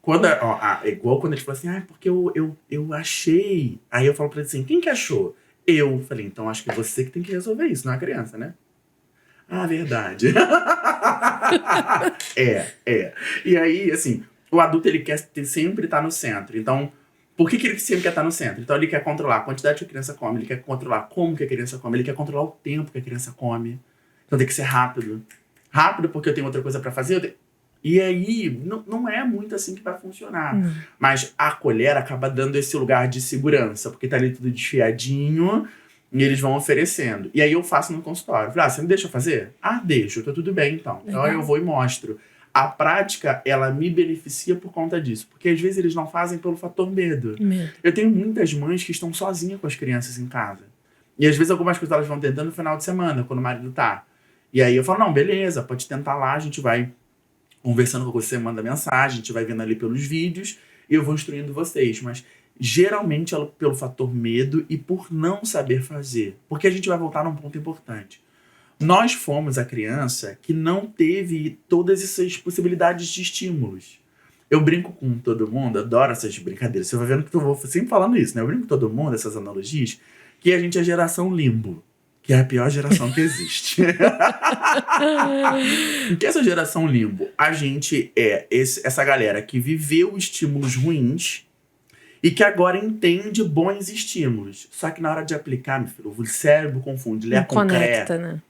Quando, é igual quando a gente fala assim, porque eu achei. Aí eu falo pra ele assim, quem que achou? Eu. Falei, então acho que é você que tem que resolver isso, não é a criança, né? Verdade. E aí, assim, o adulto, ele quer sempre estar no centro. Então, por que ele sempre quer estar no centro? Então, ele quer controlar a quantidade que a criança come, ele quer controlar como que a criança come, ele quer controlar o tempo que a criança come. Então, tem que ser rápido. Rápido porque eu tenho outra coisa pra fazer. E aí, não é muito assim que vai funcionar. Mas a colher acaba dando esse lugar de segurança, porque tá ali tudo desfiadinho e eles vão oferecendo. E aí eu faço no consultório. Falei, você me deixa fazer? Deixo, tá tudo bem então. Legal. Então eu vou e mostro. A prática, ela me beneficia por conta disso. Porque às vezes eles não fazem pelo fator medo. Eu tenho muitas mães que estão sozinhas com as crianças em casa. E às vezes algumas coisas elas vão tentando no final de semana, quando o marido tá. E aí eu falo, não, beleza, pode tentar lá, a gente vai conversando com você, manda mensagem, a gente vai vendo ali pelos vídeos e eu vou instruindo vocês. Mas geralmente é pelo fator medo e por não saber fazer. Porque a gente vai voltar num ponto importante. Nós fomos a criança que não teve todas essas possibilidades de estímulos. Eu brinco com todo mundo, adoro essas brincadeiras. Você vai vendo que eu vou sempre falando isso, né? Eu brinco com todo mundo, essas analogias, que a gente é a geração limbo. Que é a pior geração que existe. O que é essa geração limbo? A gente é essa galera que viveu estímulos ruins e que agora entende bons estímulos. Só que na hora de aplicar, meu filho, o cérebro confunde, ele é concreto. Né?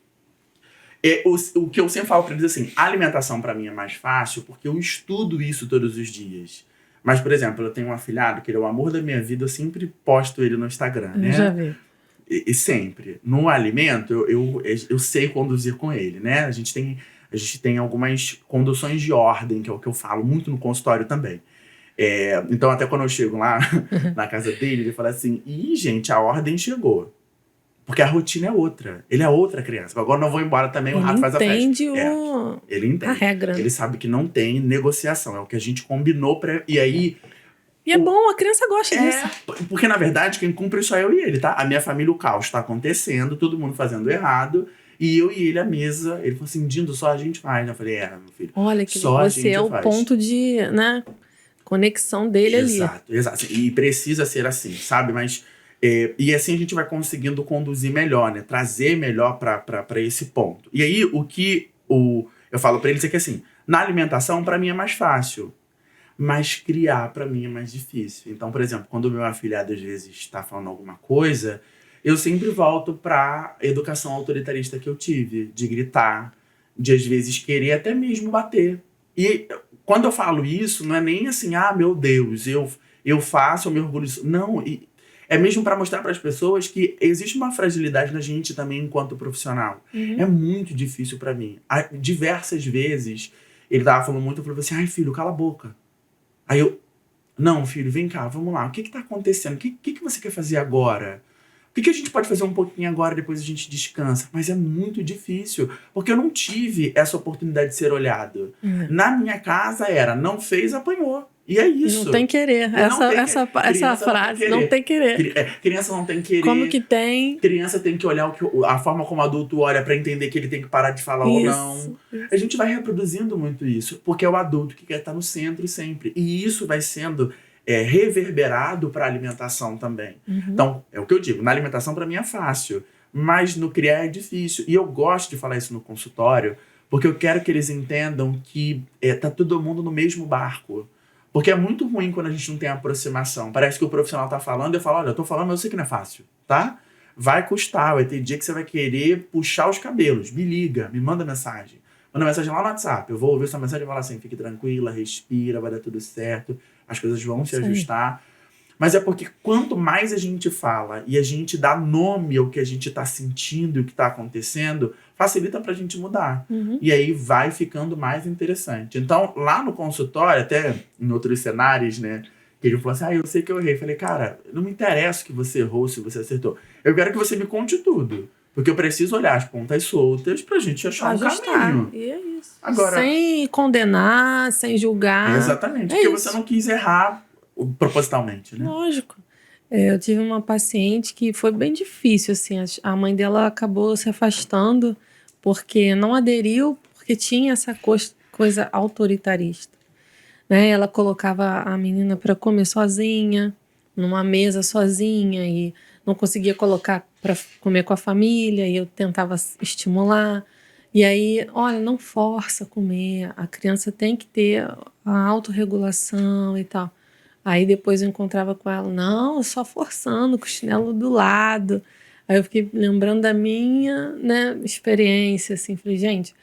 O que eu sempre falo pra eles assim, a alimentação pra mim é mais fácil porque eu estudo isso todos os dias. Mas, por exemplo, eu tenho um afilhado que ele é o amor da minha vida, eu sempre posto ele no Instagram, né? Já vi. E sempre. No alimento, eu sei conduzir com ele, né? A gente tem algumas conduções de ordem, que é o que eu falo muito no consultório também. Então, até quando eu chego lá na casa dele, ele fala assim, gente, a ordem chegou. Porque a rotina é outra. Ele é outra criança. Agora não vou embora também, o rato faz a festa. Ele entende a regra. Ele sabe que não tem negociação. É o que a gente combinou pra... E aí... E é bom, a criança gosta disso. Porque, na verdade, quem cumpre só eu e ele, tá? A minha família, o caos tá acontecendo, todo mundo fazendo errado. E eu e ele, a mesa, ele falou assim, Dindo, só a gente faz. Eu falei, meu filho. Olha, que só você é o ponto de, né, conexão dele ali. Exato. E precisa ser assim, sabe? Mas, e assim a gente vai conseguindo conduzir melhor, né? Trazer melhor pra esse ponto. E aí, o que eu falo pra eles é que, assim, na alimentação, pra mim é mais fácil. Mas criar, pra mim, é mais difícil. Então, por exemplo, quando o meu afilhado, às vezes, está falando alguma coisa, eu sempre volto pra educação autoritarista que eu tive. De gritar, de, às vezes, querer até mesmo bater. E quando eu falo isso, não é nem assim, meu Deus, eu faço, eu me orgulho disso. Não, é mesmo pra mostrar para as pessoas que existe uma fragilidade na gente também enquanto profissional. É muito difícil pra mim. Diversas vezes, ele tava falando muito, eu falei assim, filho, cala a boca. Aí eu, não, filho, vem cá, vamos lá. O que tá acontecendo? O que você quer fazer agora? O que a gente pode fazer um pouquinho agora, depois a gente descansa? Mas é muito difícil, porque eu não tive essa oportunidade de ser olhado. Na minha casa era, não fez, apanhou. E é isso. Não tem querer. Essa frase, não tem querer. Criança não tem querer. Como que tem? Criança tem que olhar a forma como o adulto olha pra entender que ele tem que parar de falar ou não. A gente vai reproduzindo muito isso, porque é o adulto que quer estar no centro sempre. E isso vai sendo reverberado pra alimentação também. Então, é o que eu digo, na alimentação pra mim é fácil, mas no criar é difícil. E eu gosto de falar isso no consultório, porque eu quero que eles entendam que tá todo mundo no mesmo barco. Porque é muito ruim quando a gente não tem aproximação. Parece que o profissional tá falando, eu falo, olha, eu tô falando, mas eu sei que não é fácil, tá? Vai custar, vai ter dia que você vai querer puxar os cabelos. Me liga, me manda mensagem. Manda mensagem lá no WhatsApp. Eu vou ouvir sua mensagem e falar assim, fique tranquila, respira, vai dar tudo certo. As coisas vão se ajustar. Mas é porque quanto mais a gente fala e a gente dá nome ao que a gente tá sentindo e o que tá acontecendo, facilita pra gente mudar. E aí vai ficando mais interessante. Então, lá no consultório, até em outros cenários, né? Que ele falou assim, eu sei que eu errei. Eu falei, cara, não me interessa que você errou, se você acertou. Eu quero que você me conte tudo. Porque eu preciso olhar as pontas soltas pra gente achar um caminho. E é isso. Agora, sem condenar, sem julgar. Exatamente, porque você não quis errar propositalmente, né? Lógico. Eu tive uma paciente que foi bem difícil, assim. A mãe dela acabou se afastando porque não aderiu, porque tinha essa coisa autoritarista. Né? Ela colocava a menina para comer sozinha, numa mesa sozinha, e não conseguia colocar para comer com a família, e eu tentava estimular. E aí, olha, não força a comer, a criança tem que ter a autorregulação e tal. Aí depois eu encontrava com ela, não, só forçando, com o chinelo do lado. Aí eu fiquei lembrando da minha, né, experiência, assim, falei, gente,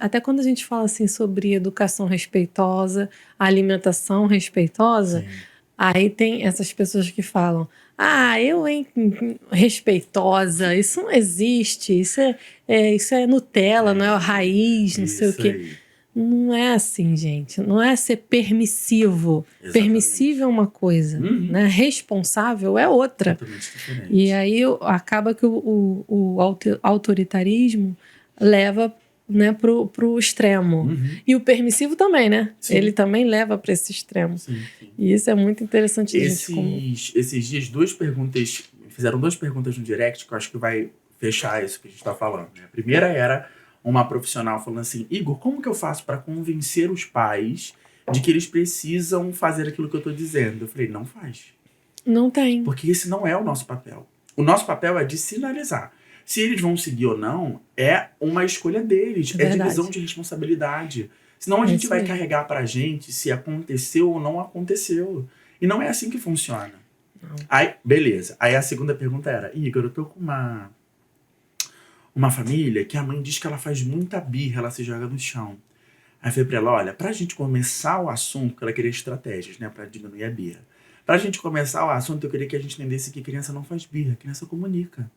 até quando a gente fala assim sobre educação respeitosa, alimentação respeitosa, Sim. Aí tem essas pessoas que falam, respeitosa, isso não existe, isso é Nutella, não é a raiz, não sei o quê. Aí. Não é assim, gente. Não é ser permissivo. Exatamente. Permissivo é uma coisa, né? Responsável é outra. Totalmente diferente. E aí acaba que o autoritarismo leva, né, pro extremo. E o permissivo também, né? Sim. Ele também leva para esse extremo. Sim. E isso é muito interessante. Esses dias, fizeram duas perguntas no direct que eu acho que vai fechar isso que a gente está falando. Né? A primeira era uma profissional falando assim, Igor, como que eu faço para convencer os pais de que eles precisam fazer aquilo que eu estou dizendo? Eu falei, não faz. Não tem. Porque esse não é o nosso papel. O nosso papel é de sinalizar. Se eles vão seguir ou não, é uma escolha deles. É divisão de responsabilidade. Senão a gente vai carregar pra gente se aconteceu ou não aconteceu. E não é assim que funciona. Não. Aí, beleza. Aí a segunda pergunta era, Igor, eu tô com uma família que a mãe diz que ela faz muita birra, ela se joga no chão. Aí eu falei pra ela, olha, pra gente começar o assunto, porque ela queria estratégias, né, pra diminuir a birra. Pra gente começar o assunto, eu queria que a gente entendesse que criança não faz birra, criança comunica.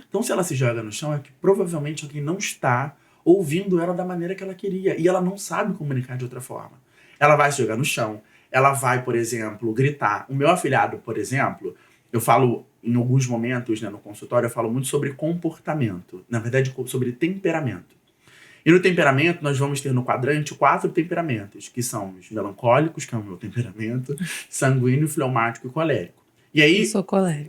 Então, se ela se joga no chão, é que provavelmente alguém não está ouvindo ela da maneira que ela queria. E ela não sabe comunicar de outra forma. Ela vai se jogar no chão. Ela vai, por exemplo, gritar. O meu afilhado, por exemplo, eu falo em alguns momentos, né, no consultório, eu falo muito sobre comportamento. Na verdade, sobre temperamento. E no temperamento, nós vamos ter no quadrante 4 temperamentos, que são os melancólicos, que é o meu temperamento, sanguíneo, fleumático e colérico. E aí, eu sou colérico.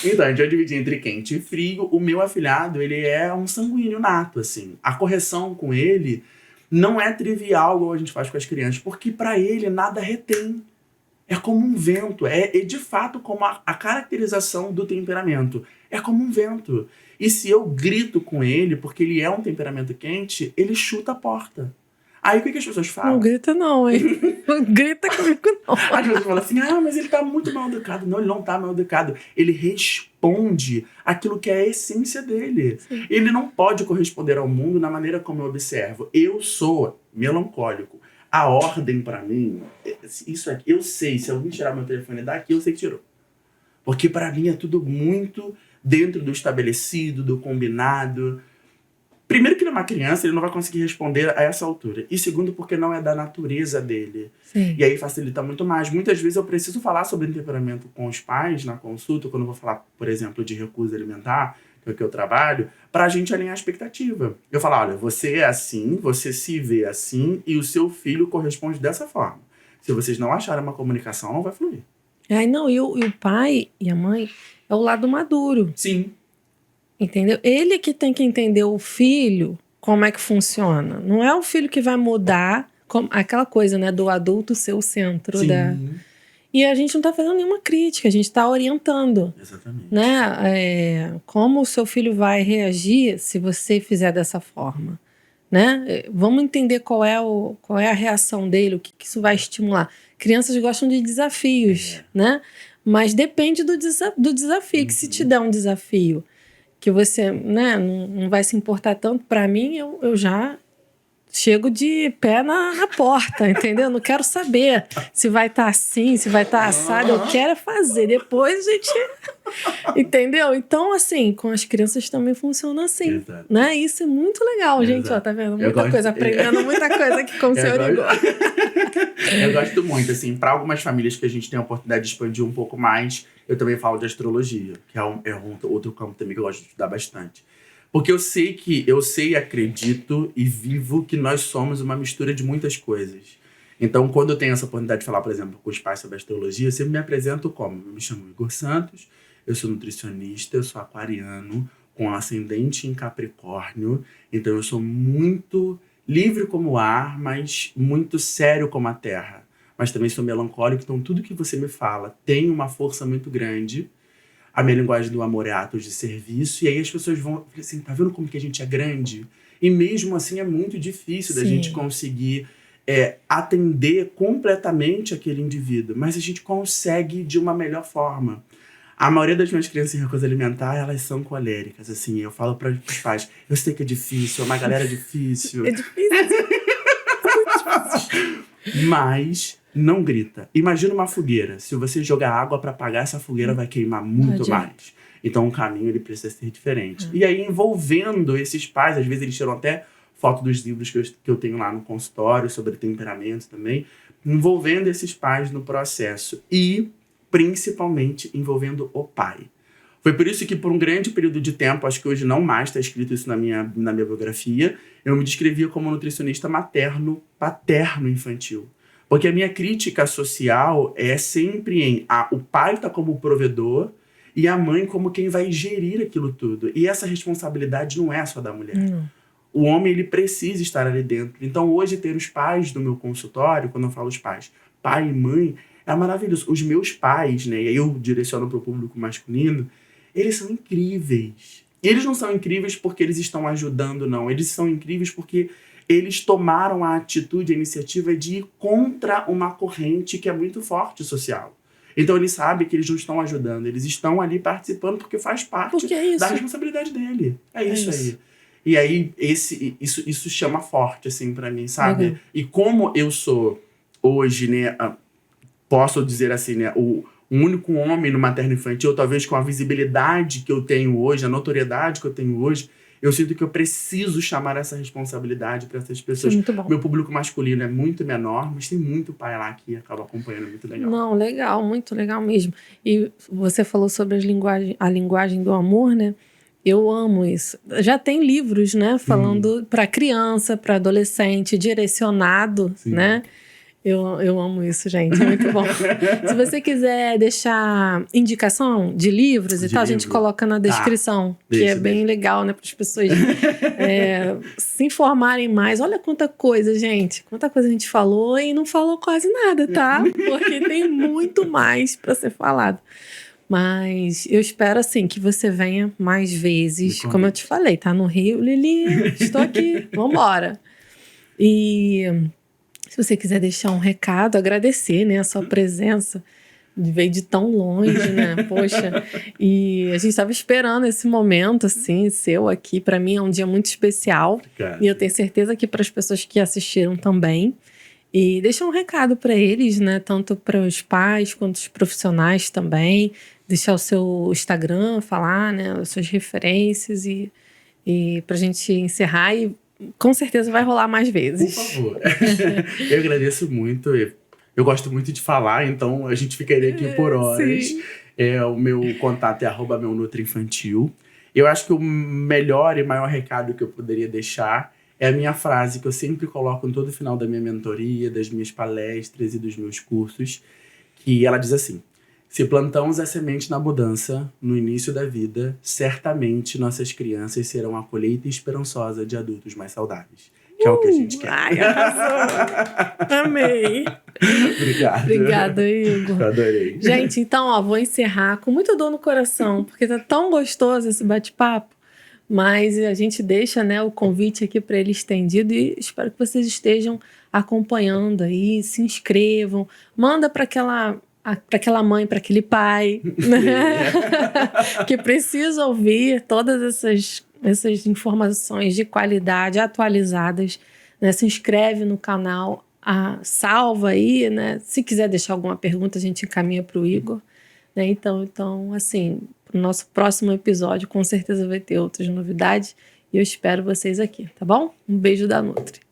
Então, a gente vai dividir entre quente e frio. O meu afilhado, ele é um sanguíneo nato, assim. A correção com ele não é trivial, igual a gente faz com as crianças, porque para ele nada retém. É como um vento. É de fato como a caracterização do temperamento. É como um vento. E se eu grito com ele, porque ele é um temperamento quente, ele chuta a porta. Aí o que as pessoas falam? Não grita não, hein? Não grita comigo não. As pessoas falam assim, mas ele tá muito mal educado. Não, ele não tá mal educado. Ele responde aquilo que é a essência dele. Sim. Ele não pode corresponder ao mundo na maneira como eu observo. Eu sou melancólico. A ordem pra mim, isso aqui, eu sei, se alguém tirar meu telefone daqui, eu sei que tirou. Porque pra mim é tudo muito dentro do estabelecido, do combinado. Primeiro que ele é uma criança, ele não vai conseguir responder a essa altura. E segundo, porque não é da natureza dele. Sim. E aí facilita muito mais. Muitas vezes eu preciso falar sobre temperamento com os pais na consulta, quando eu vou falar, por exemplo, de recusa alimentar, que é o que eu trabalho, pra gente alinhar a expectativa. Eu falo, olha, você é assim, você se vê assim, e o seu filho corresponde dessa forma. Se vocês não acharem uma comunicação, não vai fluir. E o pai e a mãe é o lado maduro. Sim. Entendeu? Ele que tem que entender o filho, como é que funciona. Não é o filho que vai mudar, aquela coisa, né, do adulto ser o centro. Sim. E a gente não está fazendo nenhuma crítica, a gente está orientando. Exatamente. Né? Como o seu filho vai reagir se você fizer dessa forma. Né? Vamos entender qual é a reação dele, o que isso vai estimular. Crianças gostam de desafios, né? Mas depende do desafio. Que se te der um desafio que você, né, não vai se importar tanto, para mim, eu já chego de pé na porta, entendeu? Não quero saber se vai estar assim, se vai estar assado. Eu quero fazer. Depois a gente... Entendeu? Então, assim, com as crianças também funciona assim. Exato. Né? Isso é muito legal, Exato. gente. Ó, tá vendo? Muita coisa, aprendendo muita coisa aqui com o senhor Igor. Eu gosto muito, assim, para algumas famílias que a gente tem a oportunidade de expandir um pouco mais, eu também falo de astrologia, que é outro campo também que eu gosto de estudar bastante. Porque eu sei, acredito e vivo que nós somos uma mistura de muitas coisas. Então, quando eu tenho essa oportunidade de falar, por exemplo, com os pais sobre astrologia, eu sempre me apresento como? Eu me chamo Igor Santos, eu sou nutricionista, eu sou aquariano, com ascendente em Capricórnio. Então, eu sou muito livre como o ar, mas muito sério como a terra. Mas também sou melancólico, então tudo que você me fala tem uma força muito grande. A minha linguagem do amor é atos de serviço. E aí as pessoas vão falar assim, tá vendo como que a gente é grande? E mesmo assim é muito difícil da gente conseguir atender completamente aquele indivíduo. Mas a gente consegue de uma melhor forma. A maioria das minhas crianças em recusa alimentar, elas são coléricas, assim. Eu falo para os pais, eu sei que é difícil, é uma galera difícil. É difícil. Mas não grita. Imagina uma fogueira. Se você jogar água para apagar, essa fogueira vai queimar muito mais. Então o caminho ele precisa ser diferente. E aí, envolvendo esses pais, às vezes eles tiram até foto dos livros que eu tenho lá no consultório, sobre temperamento também, envolvendo esses pais no processo. E principalmente envolvendo o pai. Foi por isso que por um grande período de tempo, acho que hoje não mais está escrito isso na minha biografia, eu me descrevia como nutricionista materno, paterno infantil. Porque a minha crítica social é sempre o pai está como provedor e a mãe como quem vai gerir aquilo tudo. E essa responsabilidade não é só da mulher. O homem ele precisa estar ali dentro. Então hoje ter os pais do meu consultório, quando eu falo os pais, pai e mãe, é maravilhoso. Os meus pais, né, e aí eu direciono para o público masculino, eles são incríveis. E eles não são incríveis porque eles estão ajudando, não. Eles são incríveis porque eles tomaram a atitude, a iniciativa de ir contra uma corrente que é muito forte social. Então eles sabem que eles não estão ajudando, eles estão ali participando porque faz parte da responsabilidade dele. É isso aí. E aí isso chama forte, assim, pra mim, sabe? E como eu sou hoje, né, posso dizer assim, né, o único homem no materno-infantil, talvez com a visibilidade que eu tenho hoje, a notoriedade que eu tenho hoje, eu sinto que eu preciso chamar essa responsabilidade para essas pessoas. Muito bom. Meu público masculino é muito menor, mas tem muito pai lá que acaba acompanhando, muito legal. Não, legal, muito legal mesmo. E você falou sobre a linguagem do amor, né? Eu amo isso. Já tem livros, né? Falando para criança, para adolescente, direcionado, né? Eu amo isso, gente. É muito bom. Se você quiser deixar indicação de livros e tal, a gente coloca na descrição. Que é bem legal, né? Para as pessoas se informarem mais. Olha quanta coisa, gente. Quanta coisa a gente falou e não falou quase nada, tá? Porque tem muito mais para ser falado. Mas eu espero, assim, que você venha mais vezes. Como eu te falei, tá no Rio, Lili, estou aqui, vambora. E se você quiser deixar um recado, agradecer, né, a sua presença, veio de tão longe, né, poxa. E a gente estava esperando esse momento, assim, seu aqui. Para mim é um dia muito especial. E eu tenho certeza que para as pessoas que assistiram também. E deixa um recado para eles, né, tanto para os pais quanto os profissionais também. Deixar o seu Instagram, falar, né, as suas referências e pra gente encerrar e com certeza vai rolar mais vezes. Por favor. Eu agradeço muito. Eu gosto muito de falar, então a gente ficaria aqui por horas. Sim. O meu contato é @meunutriinfantil. Eu acho que o melhor e maior recado que eu poderia deixar é a minha frase que eu sempre coloco em todo final da minha mentoria, das minhas palestras e dos meus cursos, que ela diz assim: se plantamos a semente na mudança, no início da vida, certamente nossas crianças serão a colheita esperançosa de adultos mais saudáveis. Que é o que a gente quer. Ai, arrasou. Amei. Obrigado. Obrigada, Igor. Adorei. Gente, então, ó, vou encerrar com muita dor no coração, porque tá tão gostoso esse bate-papo. Mas a gente deixa, né, o convite aqui para ele estendido e espero que vocês estejam acompanhando aí, se inscrevam, manda para aquela mãe, para aquele pai, né? Que precisa ouvir todas essas informações de qualidade atualizadas, né? Se inscreve no canal, salva aí, né? Se quiser deixar alguma pergunta, a gente encaminha para o Igor, né? Então, assim, no nosso próximo episódio, com certeza vai ter outras novidades e eu espero vocês aqui, tá bom? Um beijo da Nutri.